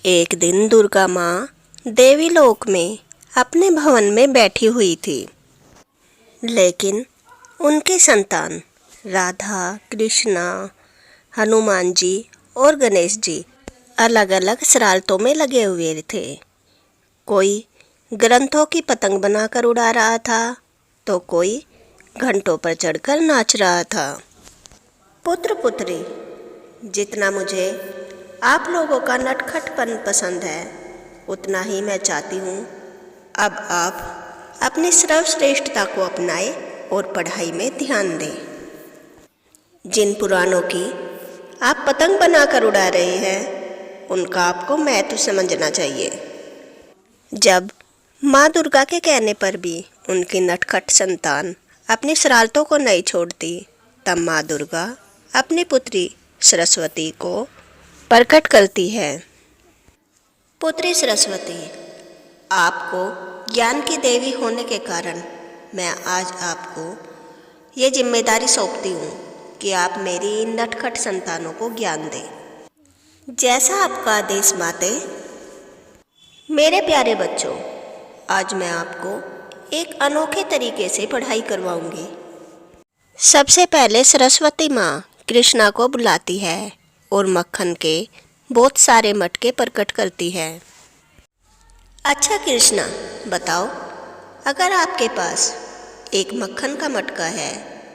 एक दिन दुर्गा माँ देवी लोक में अपने भवन में बैठी हुई थी, लेकिन उनकी संतान राधा, कृष्णा, हनुमान जी और गणेश जी अलग अलग शरारतों में लगे हुए थे। कोई ग्रंथों की पतंग बनाकर उड़ा रहा था, तो कोई घंटों पर चढ़कर नाच रहा था। पुत्र पुत्री, जितना मुझे आप लोगों का नटखटपन पसंद है, उतना ही मैं चाहती हूँ अब आप अपनी सर्वश्रेष्ठता को अपनाएं और पढ़ाई में ध्यान दें। जिन पुराणों की आप पतंग बनाकर उड़ा रहे हैं, उनका आपको महत्व समझना चाहिए। जब माँ दुर्गा के कहने पर भी उनकी नटखट संतान अपनी शरारतों को नहीं छोड़ती, तब माँ दुर्गा अपनी पुत्री सरस्वती को प्रकट करती है। पुत्री सरस्वती, आपको ज्ञान की देवी होने के कारण मैं आज आपको ये जिम्मेदारी सौंपती हूँ कि आप मेरी इन नटखट संतानों को ज्ञान दें। जैसा आपका आदेश माते। मेरे प्यारे बच्चों, आज मैं आपको एक अनोखे तरीके से पढ़ाई करवाऊंगी। सबसे पहले सरस्वती माँ कृष्णा को बुलाती है और मक्खन के बहुत सारे मटके प्रकट करती है। अच्छा कृष्णा, बताओ, अगर आपके पास एक मक्खन का मटका है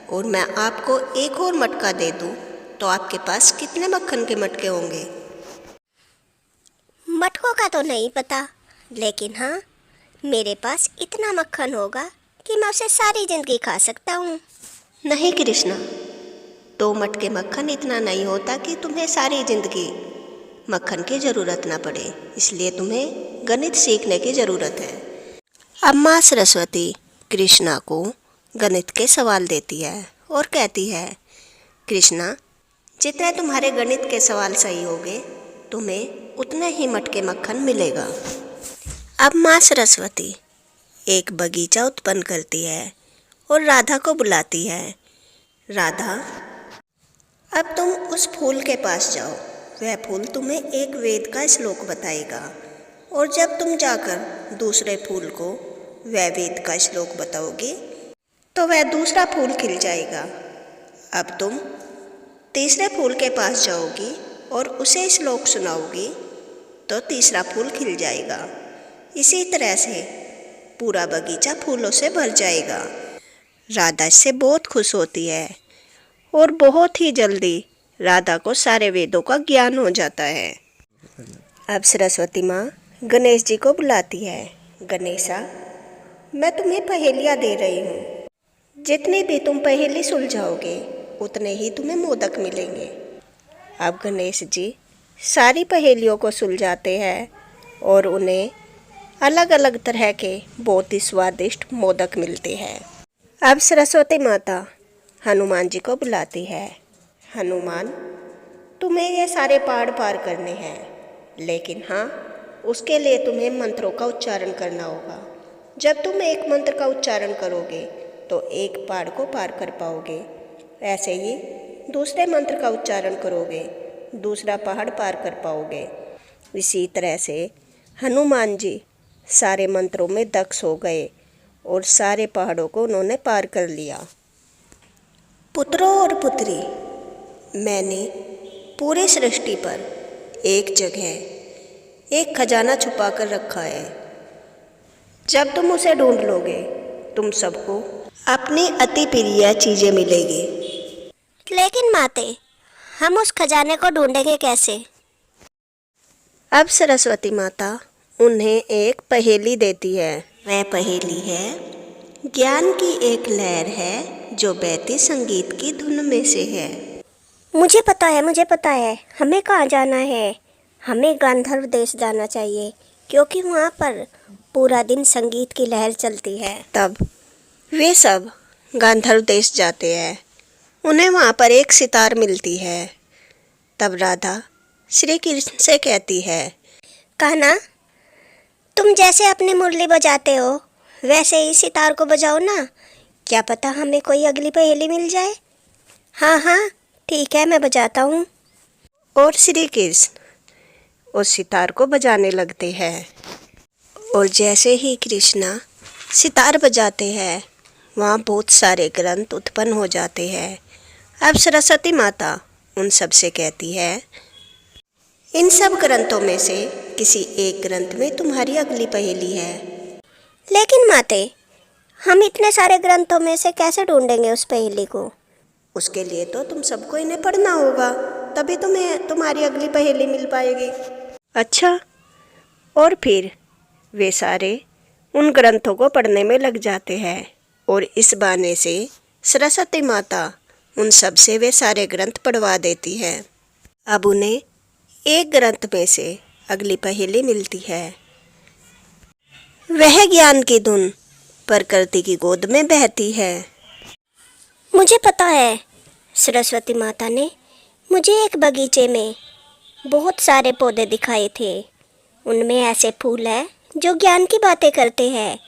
और मैं आपको एक और मटका दे दूं, तो आपके पास कितने मक्खन के मटके होंगे? मटकों का तो नहीं पता, लेकिन हाँ, मेरे पास इतना मक्खन होगा कि मैं उसे सारी जिंदगी खा सकता हूँ। नहीं कृष्णा, 2 मटके मक्खन इतना नहीं होता कि तुम्हें सारी जिंदगी मक्खन की ज़रूरत ना पड़े, इसलिए तुम्हें गणित सीखने की ज़रूरत है। अब माँ सरस्वती कृष्णा को गणित के सवाल देती है और कहती है, कृष्णा, जितने तुम्हारे गणित के सवाल सही होंगे, तुम्हें उतने ही मटके मक्खन मिलेगा। अब माँ सरस्वती एक बगीचा उत्पन्न करती है और राधा को बुलाती है। राधा, अब तुम उस फूल के पास जाओ, वह फूल तुम्हें एक वेद का श्लोक बताएगा, और जब तुम जाकर दूसरे फूल को वह वेद का श्लोक बताओगे, तो वह दूसरा फूल खिल जाएगा। अब तुम तीसरे फूल के पास जाओगी और उसे श्लोक सुनाओगी, तो तीसरा फूल खिल जाएगा। इसी तरह से पूरा बगीचा फूलों से भर जाएगा। राधा इससे बहुत खुश होती है और बहुत ही जल्दी राधा को सारे वेदों का ज्ञान हो जाता है। अब सरस्वती माँ गणेश जी को बुलाती है। गणेशा, मैं तुम्हें पहेलियाँ दे रही हूँ, जितनी भी तुम पहेली सुलझाओगे उतने ही तुम्हें मोदक मिलेंगे। अब गणेश जी सारी पहेलियों को सुलझाते हैं और उन्हें अलग अलग तरह के बहुत ही स्वादिष्ट मोदक मिलते हैं। अब सरस्वती माता हनुमान जी को बुलाती है। हनुमान, तुम्हें ये सारे पहाड़ पार करने हैं, लेकिन हाँ, उसके लिए तुम्हें मंत्रों का उच्चारण करना होगा। जब तुम एक मंत्र का उच्चारण करोगे तो एक पहाड़ को पार कर पाओगे। ऐसे ही दूसरे मंत्र का उच्चारण करोगे, दूसरा पहाड़ पार कर पाओगे। इसी तरह से हनुमान जी सारे मंत्रों में दक्ष हो गए और सारे पहाड़ों को उन्होंने पार कर लिया। पुत्रों और पुत्री, मैंने पूरी सृष्टि पर एक जगह एक खजाना छुपा कर रखा है। जब तुम उसे ढूंढ लोगे, तुम सबको अपनी अति प्रिय चीज़ें मिलेगी। लेकिन माते, हम उस खजाने को ढूंढेंगे कैसे? अब सरस्वती माता उन्हें एक पहेली देती है। वह पहेली है, ज्ञान की एक लहर है जो बहती संगीत की धुन में से है। मुझे पता है, हमें कहाँ जाना है? हमें गांधर्व देश जाना चाहिए, क्योंकि वहाँ पर पूरा दिन संगीत की लहर चलती है। तब वे सब गांधर्व देश जाते हैं। उन्हें वहाँ पर एक सितार मिलती है। तब राधा श्री कृष्ण से कहती है, कहना, तुम जैसे अपनी मुरली बजाते हो, वैसे ही सितार को बजाओ ना। क्या पता हमें कोई अगली पहेली मिल जाए। हाँ हाँ, ठीक है, मैं बजाता हूँ। और श्री कृष्ण उस सितार को बजाने लगते हैं। और जैसे ही कृष्णा सितार बजाते हैं, वहाँ बहुत सारे ग्रंथ उत्पन्न हो जाते हैं। अब सरस्वती माता उन सब से कहती है, इन सब ग्रंथों में से किसी एक ग्रंथ में तुम्हारी अगली पहेली है। लेकिन माते, हम इतने सारे ग्रंथों में से कैसे ढूंढेंगे उस पहेली को? उसके लिए तो तुम सबको इन्हें पढ़ना होगा, तभी तुम्हें तुम्हारी अगली पहेली मिल पाएगी। अच्छा, और फिर वे सारे उन ग्रंथों को पढ़ने में लग जाते हैं और इस बहाने से सरस्वती माता उन सब से वे सारे ग्रंथ पढ़वा देती है। अब उन्हें एक ग्रंथ में से अगली पहेली मिलती है। वह ज्ञान की धुन प्रकृति की गोद में बहती है। मुझे पता है, सरस्वती माता ने मुझे एक बगीचे में बहुत सारे पौधे दिखाए थे। उनमें ऐसे फूल हैं जो ज्ञान की बातें करते हैं।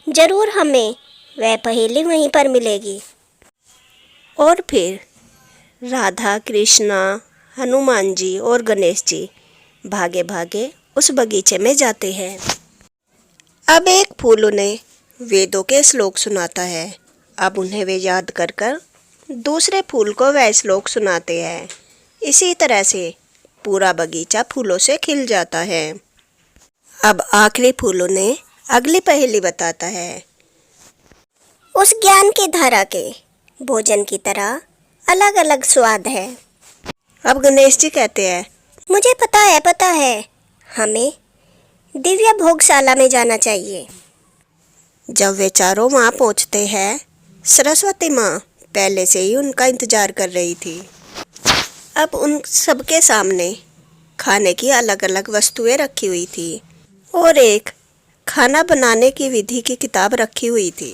जरूर हमें वह पहेली वहीं पर मिलेगी। और फिर राधा, कृष्णा, हनुमान जी और गणेश जी भागे भागे उस बगीचे में जाते हैं। अब एक फूल उन्हें वेदों के श्लोक सुनाता है। अब उन्हें वे याद कर कर दूसरे फूल को वह श्लोक सुनाते हैं। इसी तरह से पूरा बगीचा फूलों से खिल जाता है। अब आखिरी फूल उन्हें अगली पहेली बताता है। उस ज्ञान की धारा के भोजन की तरह अलग अलग स्वाद है। अब गणेश जी कहते हैं, मुझे पता है, हमें दिव्य भोगशाला में जाना चाहिए। जब वे चारों वहाँ पहुँचते हैं, सरस्वती माँ पहले से ही उनका इंतजार कर रही थी। अब उन सबके सामने खाने की अलग अलग वस्तुएं रखी हुई थी और एक खाना बनाने की विधि की किताब रखी हुई थी।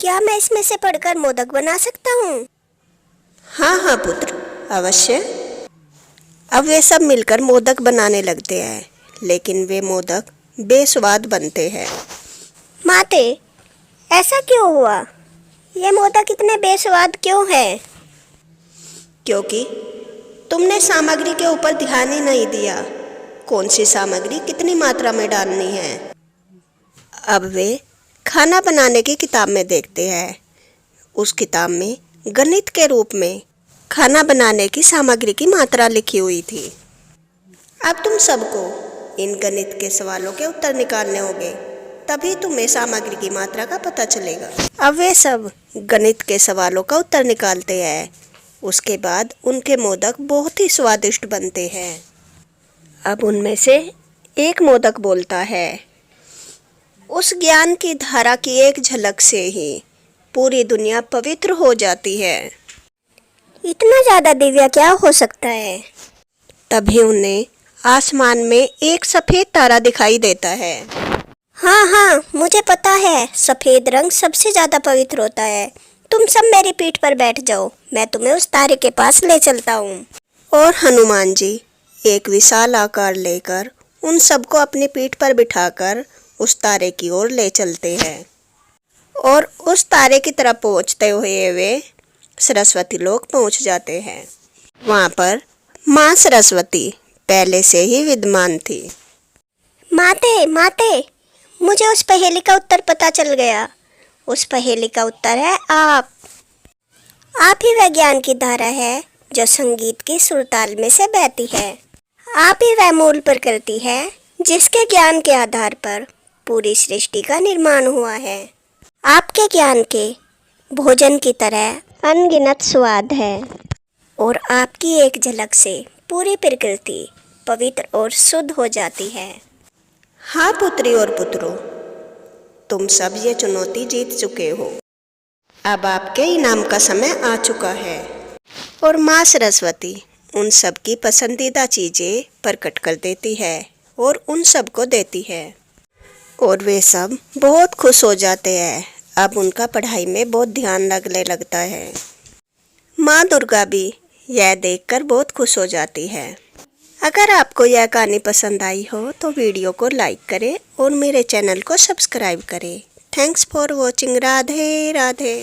क्या मैं इसमें से पढ़कर मोदक बना सकता हूँ? हाँ हाँ पुत्र, अवश्य। अब वे सब मिलकर मोदक बनाने लगते हैं, लेकिन वे मोदक बेस्वाद बनते हैं। माते, ऐसा क्यों हुआ? ये मोदक इतने बेस्वाद क्यों है? क्योंकि तुमने सामग्री के ऊपर ध्यान ही नहीं दिया। कौन सी सामग्री कितनी मात्रा में डालनी है। अब वे खाना बनाने की किताब में देखते हैं। उस किताब में गणित के रूप में खाना बनाने की सामग्री की मात्रा लिखी हुई थी। अब तुम सबको इन गणित के सवालों के उत्तर निकालने होंगे, तभी तुम्हें सामग्री की मात्रा का पता चलेगा। अब वे सब गणित के सवालों का उत्तर निकालते हैं। उसके बाद उनके मोदक बहुत ही स्वादिष्ट बनते हैं। अब उनमें से एक मोदक बोलता है, उस ज्ञान की धारा की एक झलक से ही पूरी दुनिया पवित्र हो जाती है। इतना ज़्यादा दिव्य क्या हो सकता है? तभी उन्हें आसमान में एक सफ़ेद तारा दिखाई देता है। हाँ, मुझे पता है, सफ़ेद रंग सबसे ज़्यादा पवित्र होता है। तुम सब मेरी पीठ पर बैठ जाओ, मैं तुम्हें उस तारे के पास ले चलता हूँ। और हनुमान जी एक विशाल आकार लेकर उन सबको अपनी पीठ पर बिठाकर उस तारे की ओर ले चलते हैं। और उस तारे की तरफ पहुँचते हुए वे सरस्वती लोक पहुँच जाते हैं। वहाँ पर माँ सरस्वती पहले से ही विद्यमान थी। माते, मुझे उस पहेली का उत्तर पता चल गया। उस पहेली का उत्तर है आप। आप ही वह ज्ञान की धारा है जो संगीत की सुरताल में से बहती है। आप ही वह मूल प्रकृति है जिसके ज्ञान के आधार पर पूरी सृष्टि का निर्माण हुआ है। आपके ज्ञान के भोजन की तरह अनगिनत स्वाद है और आपकी एक झलक से पूरी प्रकृति पवित्र और शुद्ध हो जाती है। हाँ पुत्री और पुत्रों, तुम सब ये चुनौती जीत चुके हो। अब आपके इनाम का समय आ चुका है। और माँ सरस्वती उन सब की पसंदीदा चीज़ें प्रकट कर देती है और उन सब को देती है। और वे सब बहुत खुश हो जाते हैं। अब उनका पढ़ाई में बहुत ध्यान लगने लगता है। माँ दुर्गा भी यह देखकर बहुत खुश हो जाती है। अगर आपको यह कहानी पसंद आई हो तो वीडियो को लाइक करें और मेरे चैनल को सब्सक्राइब करें। Thanks for watching. Radhe Radhe.